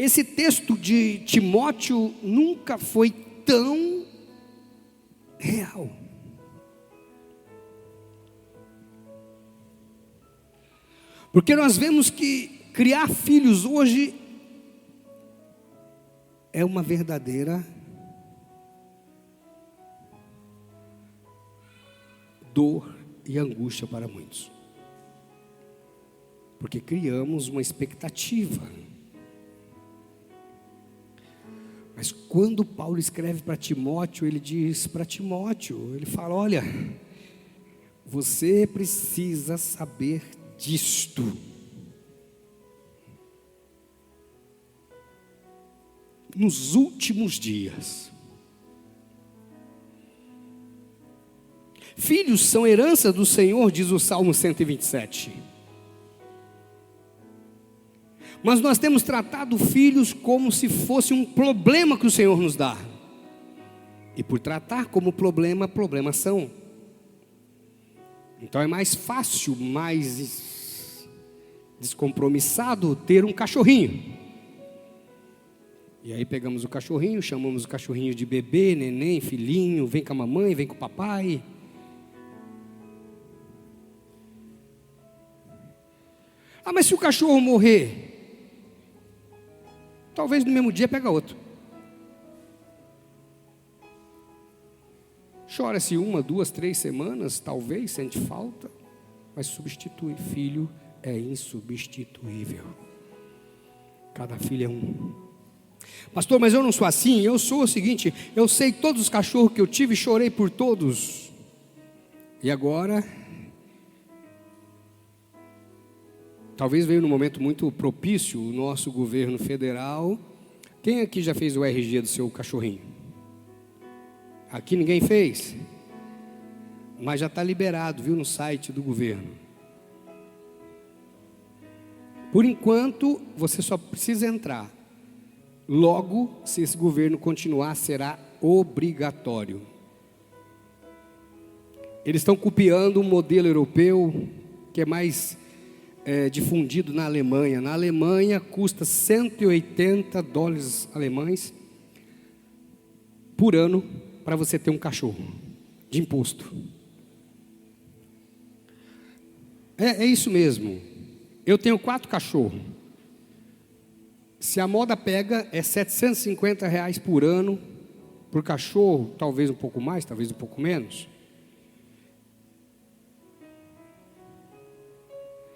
Esse texto de Timóteo nunca foi tão real. Porque nós vemos que criar filhos hoje é uma verdadeira dor e angústia para muitos. Porque criamos uma expectativa. Mas quando Paulo escreve para Timóteo, ele diz para Timóteo, ele fala: olha, você precisa saber disto. Nos últimos dias, filhos são herança do Senhor, diz o Salmo 127. Mas nós temos tratado filhos como se fosse um problema que o Senhor nos dá. E por tratar como problema, problemas são. Então é mais fácil, mais descompromissado ter um cachorrinho. E aí pegamos o cachorrinho, chamamos o cachorrinho de bebê, neném, filhinho, vem com a mamãe, vem com o papai. Ah, mas se o cachorro morrer, talvez no mesmo dia pega outro. Chora-se 1, 2, 3 semanas, talvez, sente falta, mas substitui. Filho é insubstituível. Cada filho é um. Pastor, mas eu não sou assim. Eu sou o seguinte: eu sei todos os cachorros que eu tive, chorei por todos. E agora, talvez veio num momento muito propício o nosso governo federal. Quem aqui já fez o RG do seu cachorrinho? Aqui ninguém fez, mas já está liberado, viu, no site do governo. Por enquanto, você só precisa entrar. Logo, se esse governo continuar, será obrigatório. Eles estão copiando um modelo europeu que é mais difundido na Alemanha. Na Alemanha custa $180 alemães por ano para você ter um cachorro, de imposto. É isso mesmo. Eu tenho 4 cachorros. Se a moda pega, é R$750 por ano, por cachorro, talvez um pouco mais, talvez um pouco menos.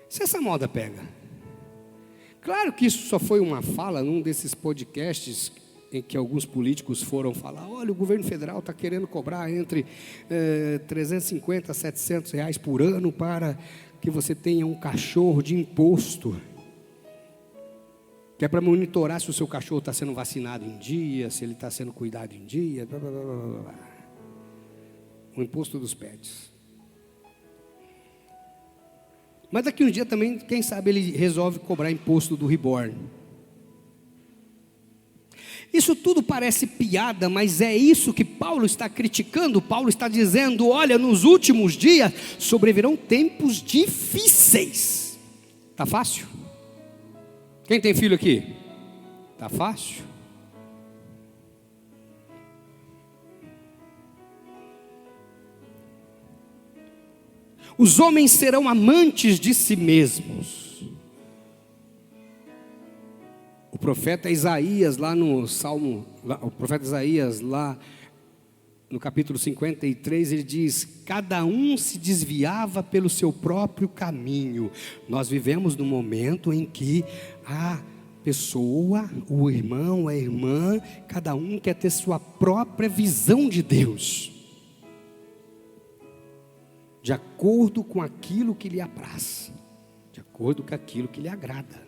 Se essa moda pega. Claro que isso só foi uma fala num desses podcasts em que alguns políticos foram falar: olha, o governo federal está querendo cobrar entre R$350 a R$700 por ano para que você tenha um cachorro de imposto, que é para monitorar se o seu cachorro está sendo vacinado em dia, se ele está sendo cuidado em dia, blá, blá, blá, blá, blá. O imposto dos pets. Mas daqui um dia também, quem sabe ele resolve cobrar imposto do reborn. Isso tudo parece piada, mas é isso que Paulo está criticando. Paulo está dizendo: olha, nos últimos dias sobrevirão tempos difíceis. Está fácil? Quem tem filho aqui? Está fácil? Os homens serão amantes de si mesmos. O profeta Isaías, lá no Salmo, o profeta Isaías, lá no capítulo 53, ele diz: cada um se desviava pelo seu próprio caminho. Nós vivemos num momento em que a pessoa, o irmão, a irmã, cada um quer ter sua própria visão de Deus, de acordo com aquilo que lhe apraz, de acordo com aquilo que lhe agrada.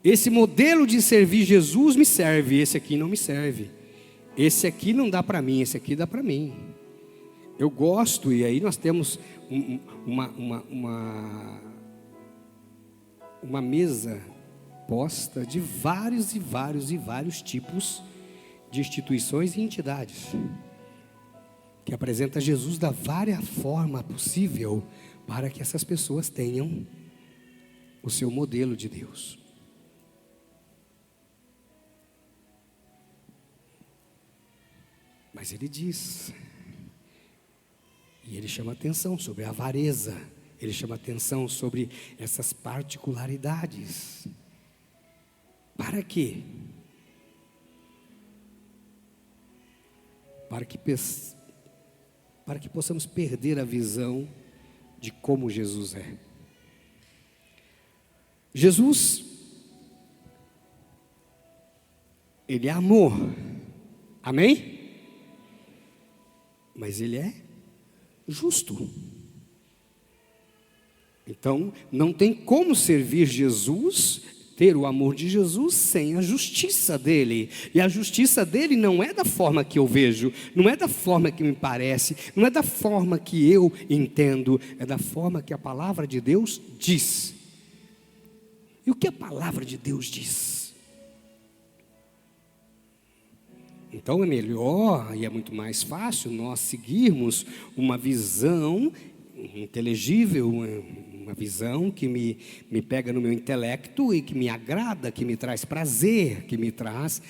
Esse modelo de servir Jesus me serve, esse aqui não me serve. Esse aqui não dá para mim, esse aqui dá para mim. Eu gosto, e aí nós temos uma mesa posta de vários tipos de instituições e entidades, que apresenta Jesus da várias forma possível para que essas pessoas tenham o seu modelo de Deus. Mas ele diz, e ele chama atenção sobre a avareza, ele chama atenção sobre essas particularidades. Para quê? Para que possamos perder a visão de como Jesus é. Jesus, ele é amor, amém? Mas ele é justo. Então, não tem como servir Jesus, ter o amor de Jesus sem a justiça dele. E a justiça dele não é da forma que eu vejo, não é da forma que me parece, não é da forma que eu entendo, é da forma que a palavra de Deus diz. E o que a palavra de Deus diz? Então é melhor e é muito mais fácil nós seguirmos uma visão inteligível, uma visão que me pega no meu intelecto e que me agrada, que me traz prazer, que me traz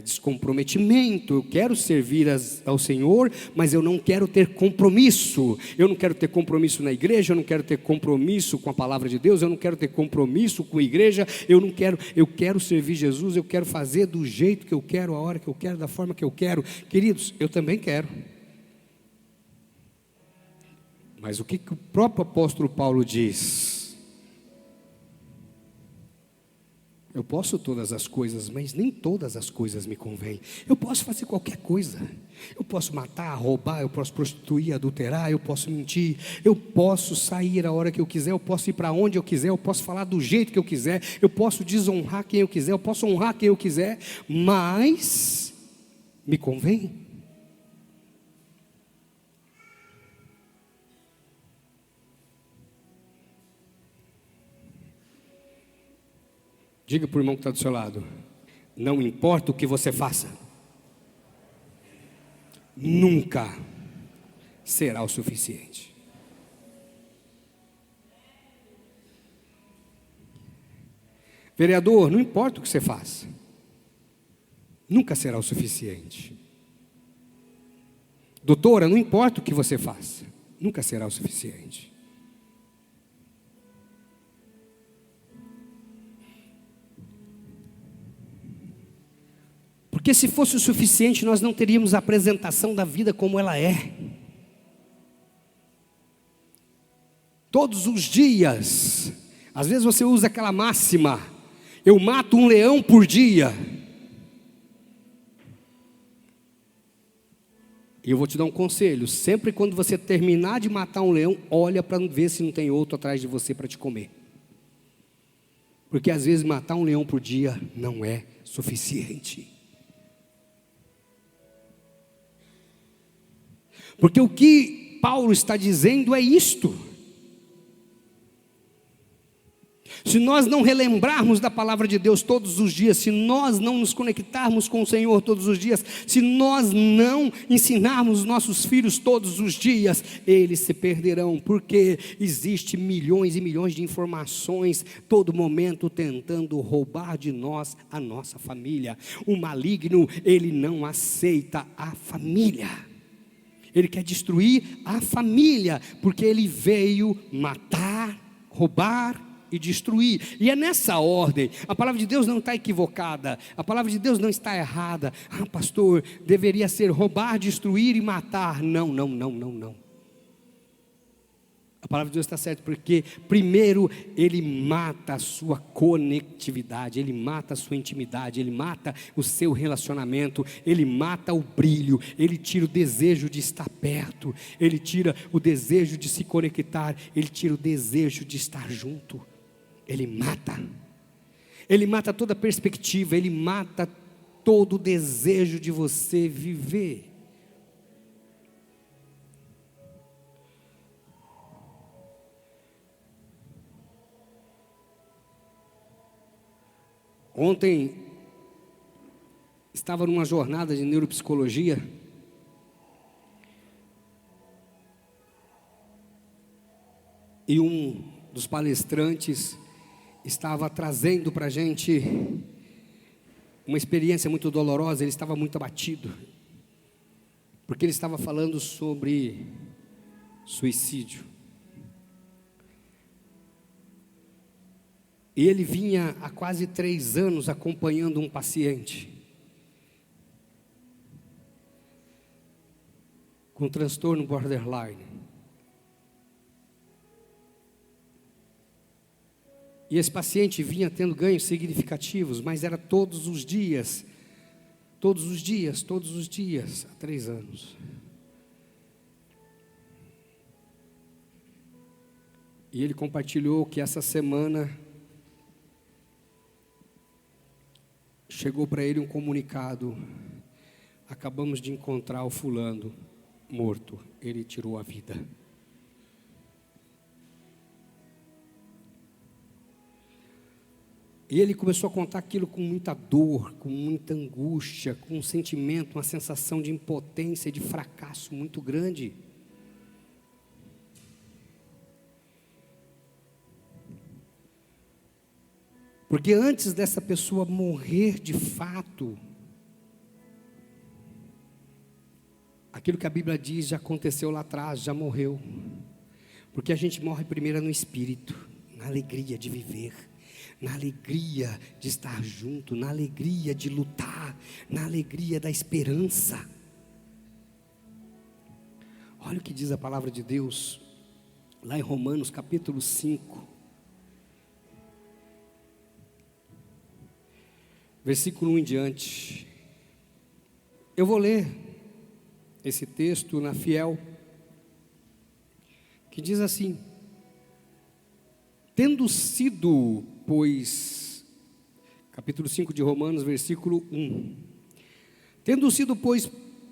descomprometimento. Eu quero servir ao Senhor, mas eu não quero ter compromisso. Eu não quero ter compromisso na igreja, eu não quero ter compromisso com a palavra de Deus, eu não quero ter compromisso com a igreja, eu quero servir Jesus, eu quero fazer do jeito que eu quero, a hora que eu quero, da forma que eu quero. Queridos, eu também quero. Mas o que o próprio apóstolo Paulo diz? Eu posso todas as coisas, mas nem todas as coisas me convêm. Eu posso fazer qualquer coisa. Eu posso matar, roubar, eu posso prostituir, adulterar, eu posso mentir, eu posso sair a hora que eu quiser, eu posso ir para onde eu quiser, eu posso falar do jeito que eu quiser, eu posso desonrar quem eu quiser, eu posso honrar quem eu quiser, mas me convém? Diga para o irmão que está do seu lado: não importa o que você faça, nunca será o suficiente. Vereador, não importa o que você faça, nunca será o suficiente. Doutora, não importa o que você faça, nunca será o suficiente. Porque se fosse o suficiente, nós não teríamos a apresentação da vida como ela é. Todos os dias, às vezes você usa aquela máxima: eu mato um leão por dia. E eu vou te dar um conselho: sempre quando você terminar de matar um leão, olha para ver se não tem outro atrás de você para te comer. Porque às vezes matar um leão por dia não é suficiente. Porque o que Paulo está dizendo é isto: se nós não relembrarmos da palavra de Deus todos os dias, se nós não nos conectarmos com o Senhor todos os dias, se nós não ensinarmos nossos filhos todos os dias, eles se perderão, porque existe milhões e milhões de informações, todo momento tentando roubar de nós a nossa família. O maligno, ele não aceita a família. Ele quer destruir a família, porque ele veio matar, roubar e destruir. E é nessa ordem. A palavra de Deus não está equivocada, a palavra de Deus não está errada. Ah, pastor, deveria ser roubar, destruir e matar. Não. A palavra de Deus está certa, porque primeiro ele mata a sua conectividade, ele mata a sua intimidade, ele mata o seu relacionamento, ele mata o brilho, ele tira o desejo de estar perto, ele tira o desejo de se conectar, ele tira o desejo de estar junto. Ele mata toda a perspectiva, ele mata todo o desejo de você viver. Ontem, estava numa jornada de neuropsicologia, e um dos palestrantes estava trazendo para a gente uma experiência muito dolorosa. Ele estava muito abatido, porque ele estava falando sobre suicídio. E ele vinha há quase 3 anos acompanhando um paciente com transtorno borderline. E esse paciente vinha tendo ganhos significativos, mas era todos os dias, há 3 anos. E ele compartilhou que essa semana chegou para ele um comunicado: acabamos de encontrar o fulano morto, ele tirou a vida. E ele começou a contar aquilo com muita dor, com muita angústia, com um sentimento, uma sensação de impotência, de fracasso muito grande. Porque antes dessa pessoa morrer de fato, aquilo que a Bíblia diz já aconteceu lá atrás, já morreu. Porque a gente morre primeiro no espírito, na alegria de viver, na alegria de estar junto, na alegria de lutar, na alegria da esperança. Olha o que diz a palavra de Deus, lá em Romanos capítulo 5, versículo 1 em diante. Eu vou ler esse texto na Fiel, que diz assim: tendo sido, pois, capítulo 5 de Romanos, versículo 1, tendo sido, pois,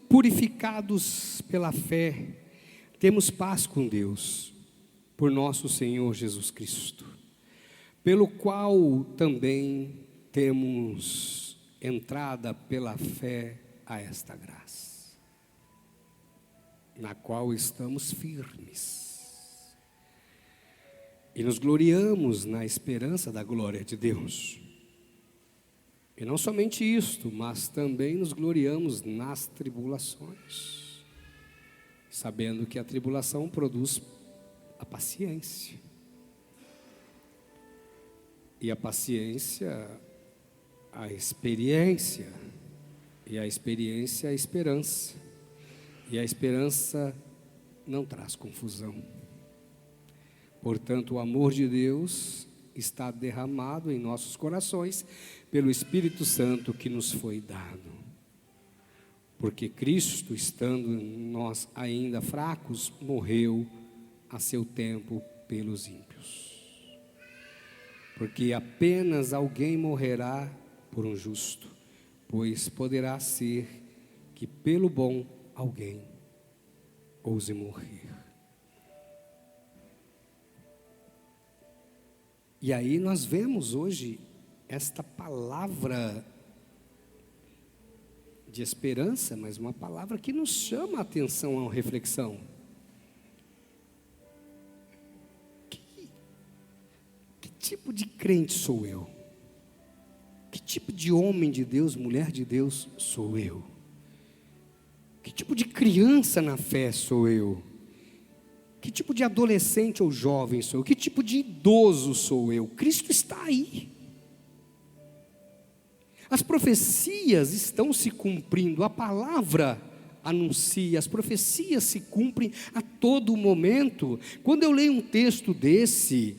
purificados pela fé, temos paz com Deus, por nosso Senhor Jesus Cristo, pelo qual também temos entrada pela fé a esta graça, na qual estamos firmes, e nos gloriamos na esperança da glória de Deus. E não somente isto, mas também nos gloriamos nas tribulações, sabendo que a tribulação produz a paciência, e a paciência a experiência, e a experiência a esperança, e a esperança não traz confusão. Portanto, o amor de Deus está derramado em nossos corações pelo Espírito Santo que nos foi dado. Porque Cristo, estando nós ainda fracos, morreu a seu tempo pelos ímpios. Porque apenas alguém morrerá por um justo, pois poderá ser que pelo bom alguém ouse morrer. E aí nós vemos hoje esta palavra de esperança, mas uma palavra que nos chama a atenção a uma reflexão. Que tipo de crente sou eu? Que tipo de homem de Deus, mulher de Deus sou eu? Que tipo de criança na fé sou eu? Que tipo de adolescente ou jovem sou eu? Que tipo de idoso sou eu? Cristo está aí. As profecias estão se cumprindo, a palavra anuncia, as profecias se cumprem a todo momento. Quando eu leio um texto desse,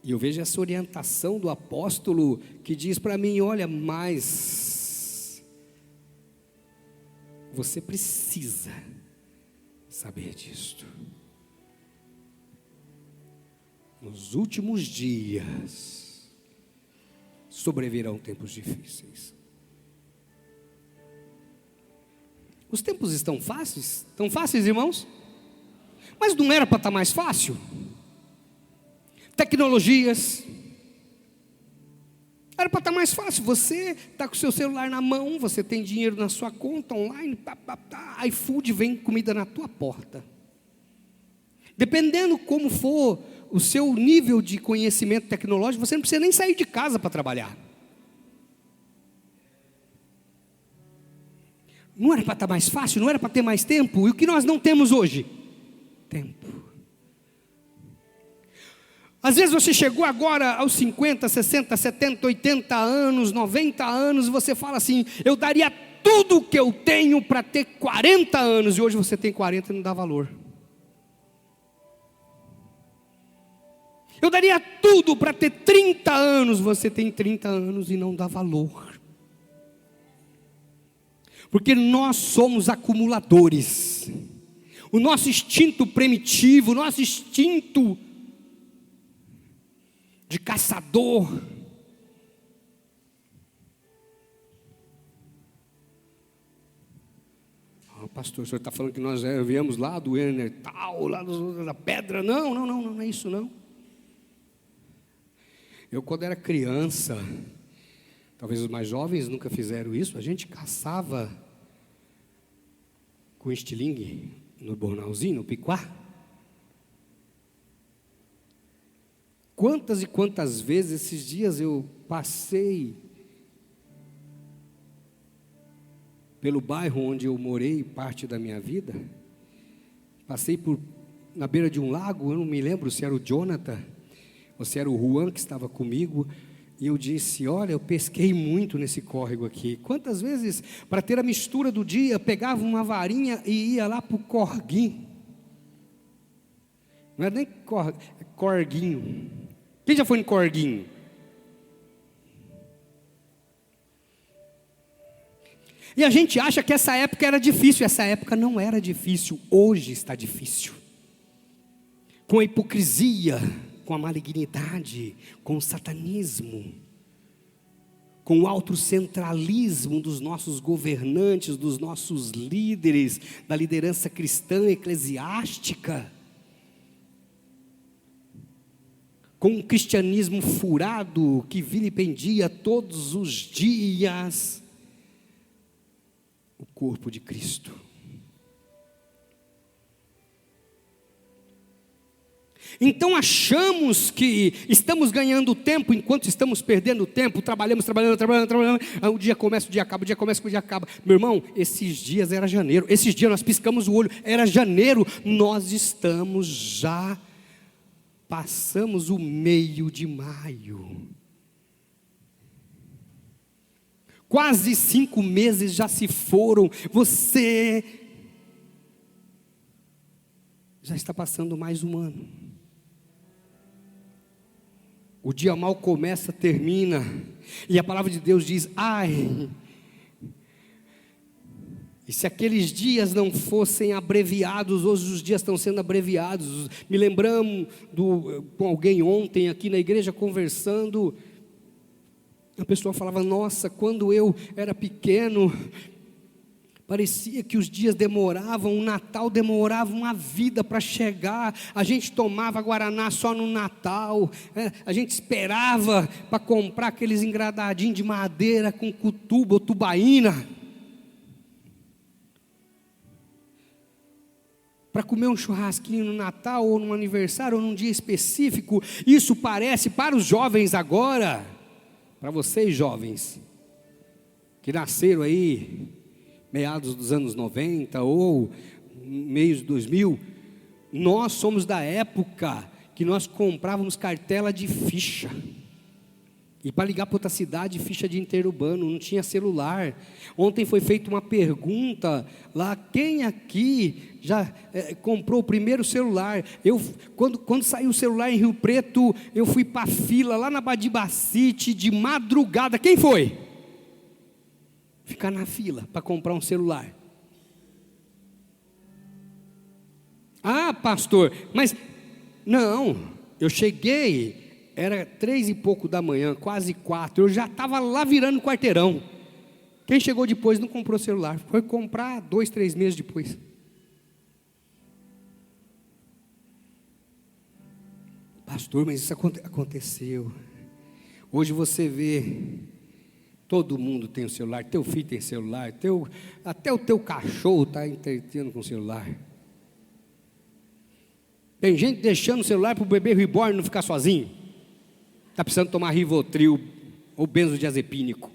e eu vejo essa orientação do apóstolo que diz para mim: olha, mas você precisa saber disto. Nos últimos dias sobrevirão tempos difíceis. Os tempos estão fáceis? Estão fáceis, irmãos? Mas não era para estar mais fácil? Tecnologias. Era para estar mais fácil. Você está com o seu celular na mão, você tem dinheiro na sua conta online, iFood vem comida na tua porta. Dependendo como for o seu nível de conhecimento tecnológico, você não precisa nem sair de casa para trabalhar. Não era para estar mais fácil? Não era para ter mais tempo? E o que nós não temos hoje? Tempo. Às vezes você chegou agora aos 50, 60, 70, 80 anos, 90 anos, e você fala assim: eu daria tudo o que eu tenho para ter 40 anos, e hoje você tem 40 e não dá valor. Eu daria tudo para ter 30 anos, você tem 30 anos e não dá valor. Porque nós somos acumuladores. O nosso instinto primitivo, o nosso instinto de caçador, pastor, o senhor está falando que nós viemos lá do Neandertal, lá da pedra? Não é isso não. Eu, quando era criança, talvez os mais jovens nunca fizeram isso, a gente caçava com estilingue no bornalzinho, no piquá. Quantas e quantas vezes esses dias eu passei pelo bairro onde eu morei parte da minha vida, passei na beira de um lago, eu não me lembro se era o Jonathan, ou se era o Juan que estava comigo, e eu disse: olha, eu pesquei muito nesse córrego aqui. Quantas vezes, para ter a mistura do dia, pegava uma varinha e ia lá para o corguinho. Não é nem corguinho. Quem já foi no corguinho? E a gente acha que essa época era difícil. Essa época não era difícil. Hoje está difícil. Com a hipocrisia, com a malignidade, com o satanismo, com o autocentralismo dos nossos governantes, dos nossos líderes, da liderança cristã eclesiástica, com um cristianismo furado que vilipendia todos os dias o corpo de Cristo. Então achamos que estamos ganhando tempo enquanto estamos perdendo tempo, trabalhamos, o dia começa, o dia acaba, o dia começa, o dia acaba. Meu irmão, esses dias era janeiro, esses dias nós piscamos o olho, era janeiro, nós estamos já, passamos o meio de maio. Quase 5 meses já se foram, você já está passando mais um ano. O dia mal começa, termina. E a palavra de Deus diz: ai, e se aqueles dias não fossem abreviados, hoje os dias estão sendo abreviados. Me lembramos com alguém ontem aqui na igreja conversando. A pessoa falava: nossa, quando eu era pequeno, parecia que os dias demoravam, o Natal demorava uma vida para chegar, a gente tomava Guaraná só no Natal, a gente esperava para comprar aqueles engradadinhos de madeira com cutuba ou tubaína, para comer um churrasquinho no Natal, ou num aniversário, ou num dia específico. Isso parece para os jovens agora, para vocês jovens, que nasceram aí meados dos anos 90 ou meios de 2000, nós somos da época que nós comprávamos cartela de ficha, e para ligar para outra cidade, ficha de interurbano, não tinha celular. Ontem foi feita uma pergunta lá: quem aqui já comprou o primeiro celular? Quando saiu o celular em Rio Preto, eu fui para a fila lá na Badibacite de madrugada. Quem foi? Ficar na fila para comprar um celular. Ah, pastor, mas não, eu cheguei, era 3 e pouco da manhã, quase 4, eu já estava lá virando quarteirão. Quem chegou depois não comprou celular, foi comprar 2, 3 meses depois. Pastor, mas isso aconteceu. Hoje você vê, todo mundo tem o celular, teu filho tem celular, até o teu cachorro está entretendo com o celular. Tem gente deixando o celular para o bebê reborn não ficar sozinho. Está precisando tomar Rivotril ou benzodiazepínico.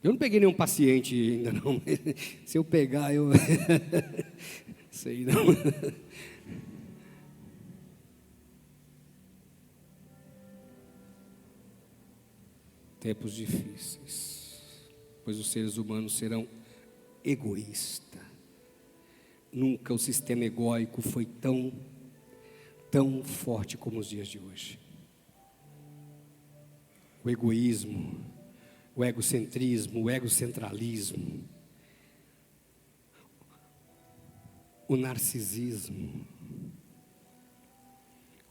Eu não peguei nenhum paciente ainda não, mas se eu pegar, eu sei não. Tempos difíceis, pois os seres humanos serão egoístas. Nunca o sistema egóico foi tão forte como os dias de hoje. O egoísmo, o egocentrismo, o egocentralismo, o narcisismo.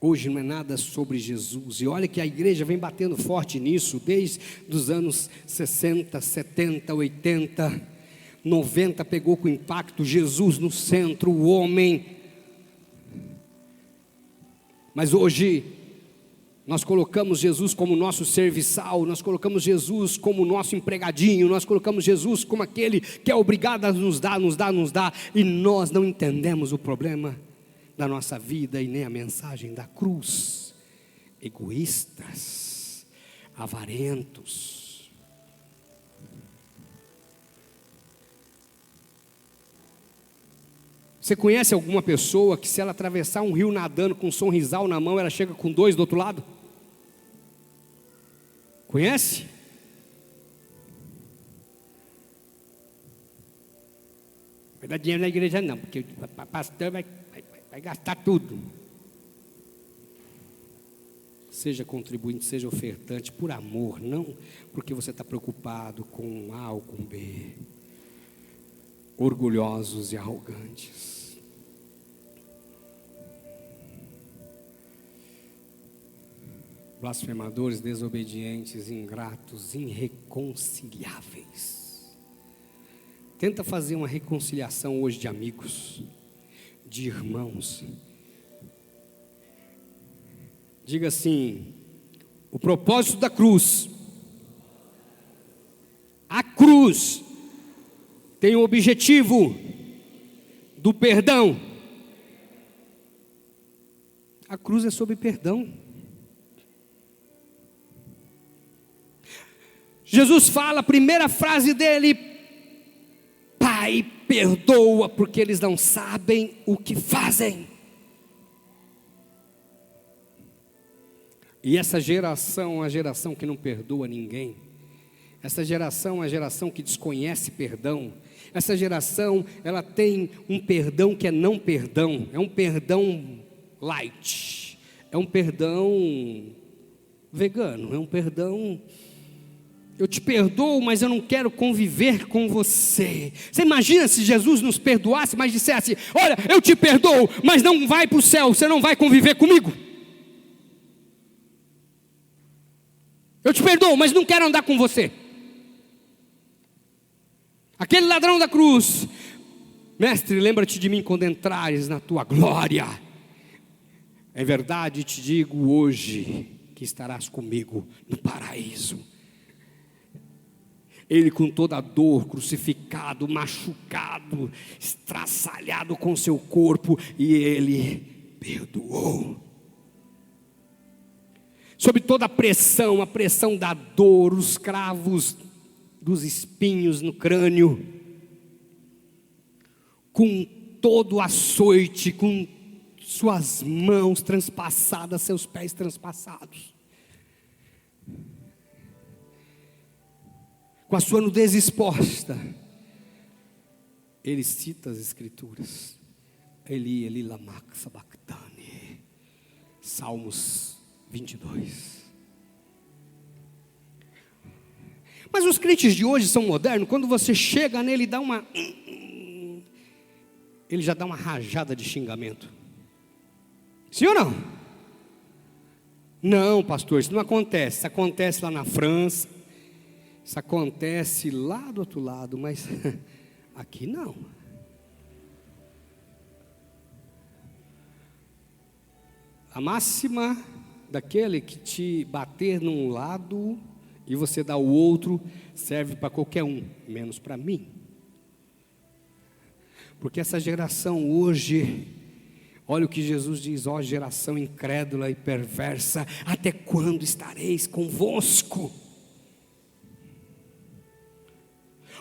Hoje não é nada sobre Jesus, e olha que a igreja vem batendo forte nisso, desde os anos 60, 70, 80, 90, pegou com impacto, Jesus no centro, o homem. Mas hoje, nós colocamos Jesus como nosso serviçal, nós colocamos Jesus como nosso empregadinho, nós colocamos Jesus como aquele que é obrigado a nos dar, e nós não entendemos o problema da nossa vida e nem a mensagem da cruz. Egoístas, avarentos. Você conhece alguma pessoa que, se ela atravessar um rio nadando com um sorrisal na mão, ela chega com 2 do outro lado? Conhece? Vai dar dinheiro na igreja não, porque o pastor vai gastar tudo. Seja contribuinte, seja ofertante, por amor, não porque você está preocupado com A ou com B. Orgulhosos e arrogantes. Blasfemadores, desobedientes, ingratos, irreconciliáveis. Tenta fazer uma reconciliação hoje de amigos, de irmãos. Diga assim: o propósito da cruz, a cruz tem o objetivo do perdão. A cruz é sobre perdão. Jesus fala, a primeira frase dele: Pai, perdoa, porque eles não sabem o que fazem. E essa geração é uma geração que não perdoa ninguém. Essa geração é uma geração que desconhece perdão. Essa geração, ela tem um perdão que é não perdão. É um perdão light. É um perdão vegano. É um perdão: eu te perdoo, mas eu não quero conviver com você. Você imagina se Jesus nos perdoasse, mas dissesse: olha, eu te perdoo, mas não vai para o céu, você não vai conviver comigo. Eu te perdoo, mas não quero andar com você. Aquele ladrão da cruz: mestre, lembra-te de mim quando entrares na tua glória. É verdade, te digo hoje que estarás comigo no paraíso. Ele, com toda a dor, crucificado, machucado, estraçalhado com seu corpo, e ele perdoou. Sob toda a pressão da dor, os cravos dos espinhos no crânio, com todo o açoite, com suas mãos transpassadas, seus pés transpassados, com a sua nudez exposta, ele cita as escrituras. Eli, Eli, lama sabachthani. Salmos 22. Mas os crentes de hoje são modernos. Quando você chega nele, ele já dá uma rajada de xingamento. Sim ou não? Não, pastor, isso não acontece. Isso acontece lá na França, isso acontece lá do outro lado, mas aqui não. A máxima daquele que te bater num lado e você dá o outro, serve para qualquer um, menos para mim. Porque essa geração hoje, olha o que Jesus diz: ó geração incrédula e perversa, até quando estareis convosco?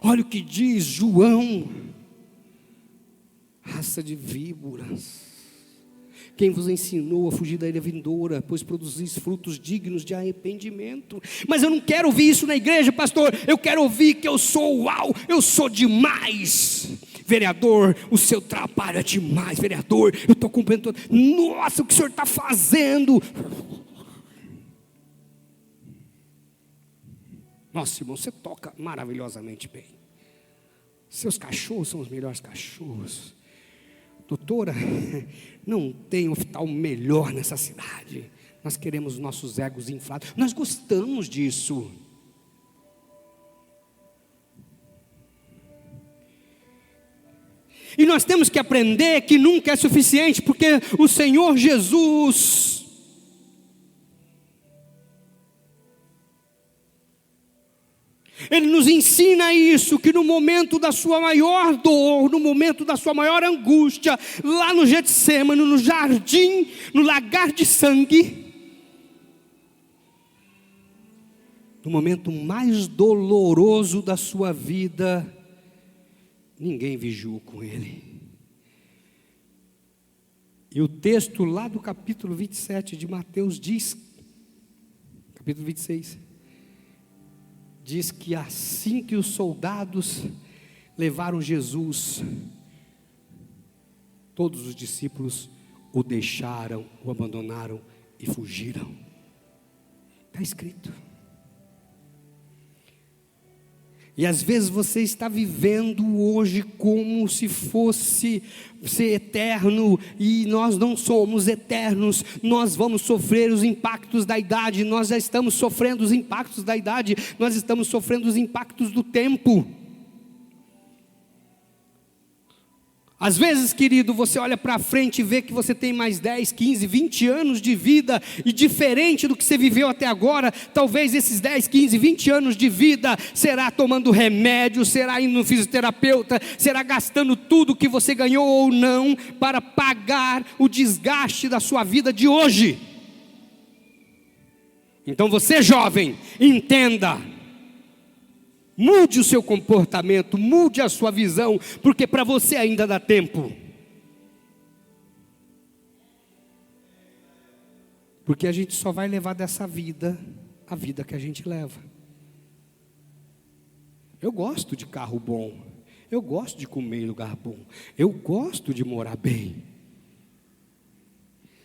Olha o que diz João: raça de víboras, quem vos ensinou a fugir da ira vindoura, pois produzis frutos dignos de arrependimento. Mas eu não quero ouvir isso na igreja, pastor. Eu quero ouvir que eu sou uau, eu sou demais. Vereador, o seu trabalho é demais. Vereador, eu estou cumprindo. Nossa, o que o senhor está fazendo? Nossa, irmão, você toca maravilhosamente bem. Seus cachorros são os melhores cachorros. Doutora, não tem hospital melhor nessa cidade. Nós queremos nossos egos inflados. Nós gostamos disso. E nós temos que aprender que nunca é suficiente, porque o Senhor Jesus, Ele nos ensina isso, que no momento da sua maior dor, no momento da sua maior angústia, lá no Getsêmani, no jardim, no lagar de sangue, no momento mais doloroso da sua vida, ninguém vigiou com Ele. E o texto lá do capítulo 27 de Mateus diz, capítulo 26, diz que assim que os soldados levaram Jesus, todos os discípulos o deixaram, o abandonaram e fugiram. Está escrito. E às vezes você está vivendo hoje como se fosse ser eterno, e nós não somos eternos. Nós vamos sofrer os impactos da idade, nós já estamos sofrendo os impactos da idade, nós estamos sofrendo os impactos do tempo. Às vezes, querido, você olha para frente e vê que você tem mais 10, 15, 20 anos de vida, e diferente do que você viveu até agora, talvez esses 10, 15, 20 anos de vida será tomando remédio, será indo no fisioterapeuta, será gastando tudo que você ganhou ou não para pagar o desgaste da sua vida de hoje. Então você, jovem, entenda. Mude o seu comportamento, mude a sua visão, porque para você ainda dá tempo. Porque a gente só vai levar dessa vida a vida que a gente leva. Eu gosto de carro bom, eu gosto de comer em lugar bom, eu gosto de morar bem.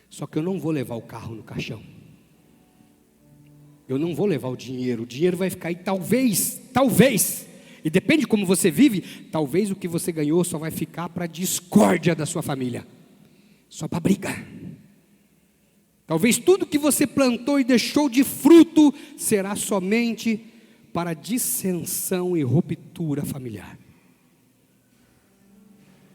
Só que eu não vou levar o carro no caixão. Eu não vou levar o dinheiro vai ficar aí, talvez, e depende de como você vive, talvez o que você ganhou só vai ficar para a discórdia da sua família, só para briga. Talvez tudo que você plantou e deixou de fruto será somente para dissensão e ruptura familiar.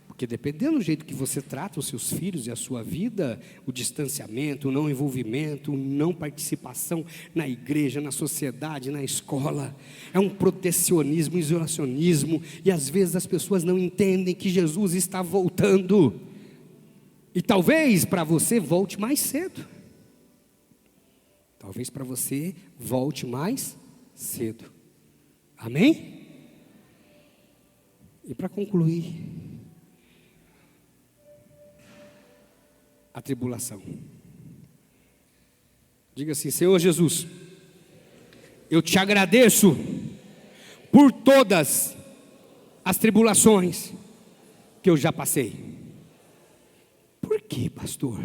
Porque dependendo do jeito que você trata os seus filhos e a sua vida, o distanciamento, o não envolvimento, a não participação na igreja, na sociedade, na escola, é um protecionismo, isolacionismo, e às vezes as pessoas não entendem que Jesus está voltando, e talvez para você volte mais cedo, talvez para você volte mais cedo, amém? E para concluir, a tribulação. Diga assim: Senhor Jesus, eu te agradeço por todas as tribulações que eu já passei. Por quê, pastor?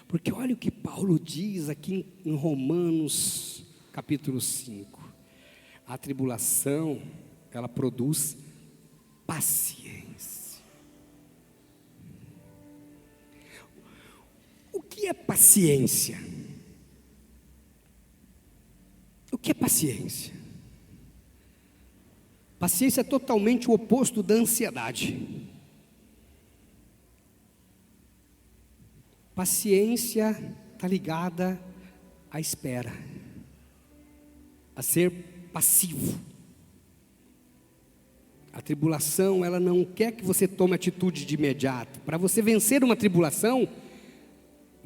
Porque olha o que Paulo diz aqui em Romanos capítulo 5. A tribulação, ela produz paciência. O que é paciência? O que é paciência? Paciência é totalmente o oposto da ansiedade. Paciência está ligada à espera, a ser passivo. A tribulação, ela não quer que você tome atitude de imediato. Para você vencer uma tribulação,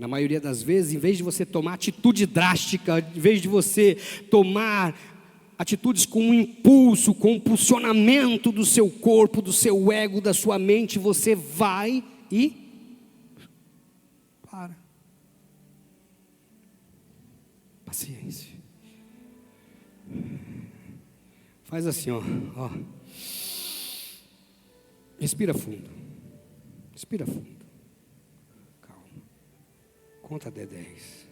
na maioria das vezes, em vez de você tomar atitude drástica, em vez de você tomar atitudes com um impulso, com um impulsionamento do seu corpo, do seu ego, da sua mente, você vai e para. Paciência. Faz assim, ó. Respira fundo. Respira fundo. Calma. Conta até 10.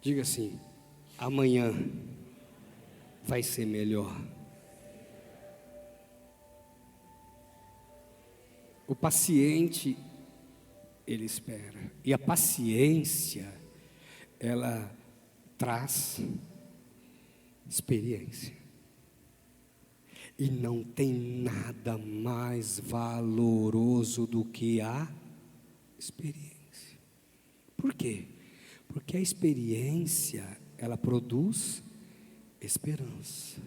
Diga assim: amanhã vai ser melhor. O paciente, ele espera. E a paciência, ela traz experiência. E não tem nada mais valoroso do que a experiência. Por quê? Porque a experiência, ela produz esperança.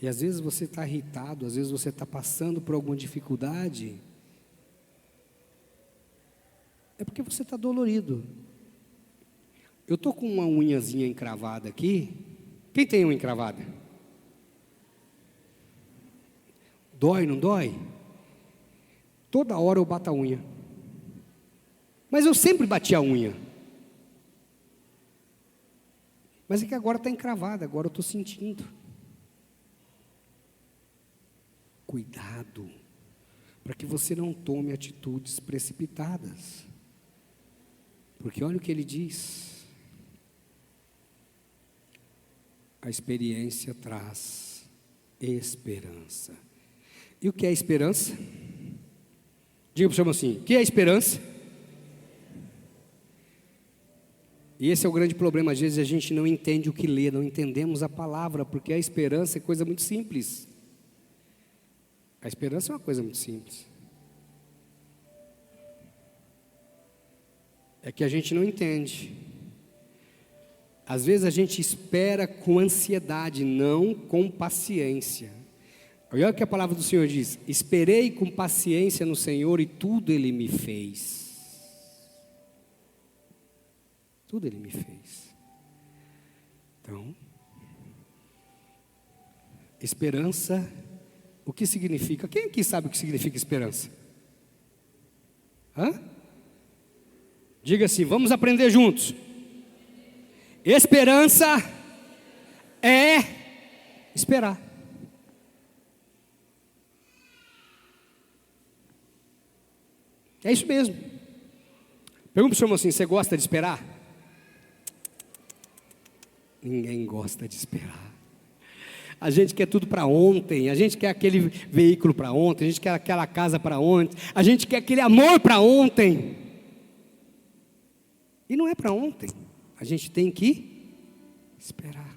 E às vezes você está irritado, às vezes você está passando por alguma dificuldade, é porque você está dolorido. Eu estou com uma unhazinha encravada aqui. Quem tem unha encravada? Dói, não dói? Toda hora eu bato a unha. Mas eu sempre bati a unha. Mas é que agora está encravada, agora eu estou sentindo. Cuidado, para que você não tome atitudes precipitadas. Porque olha o que ele diz. A experiência traz esperança. E o que é esperança? Diga para o senhor assim: o que é esperança? E esse é o grande problema, às vezes a gente não entende o que lê, não entendemos a palavra, porque a esperança é coisa muito simples. A esperança é uma coisa muito simples. É que a gente não entende. Às vezes a gente espera com ansiedade, não com paciência. Olha o que a palavra do Senhor diz: esperei com paciência no Senhor e tudo Ele me fez. Tudo Ele me fez. Então, esperança, o que significa? Quem aqui sabe o que significa esperança? Hã? Diga assim, vamos aprender juntos. Esperança é esperar. É isso mesmo. Pergunta para o senhor assim: você gosta de esperar? Ninguém gosta de esperar. A gente quer tudo para ontem, a gente quer aquele veículo para ontem, a gente quer aquela casa para ontem, a gente quer aquele amor para ontem. E não é para ontem, a gente tem que esperar.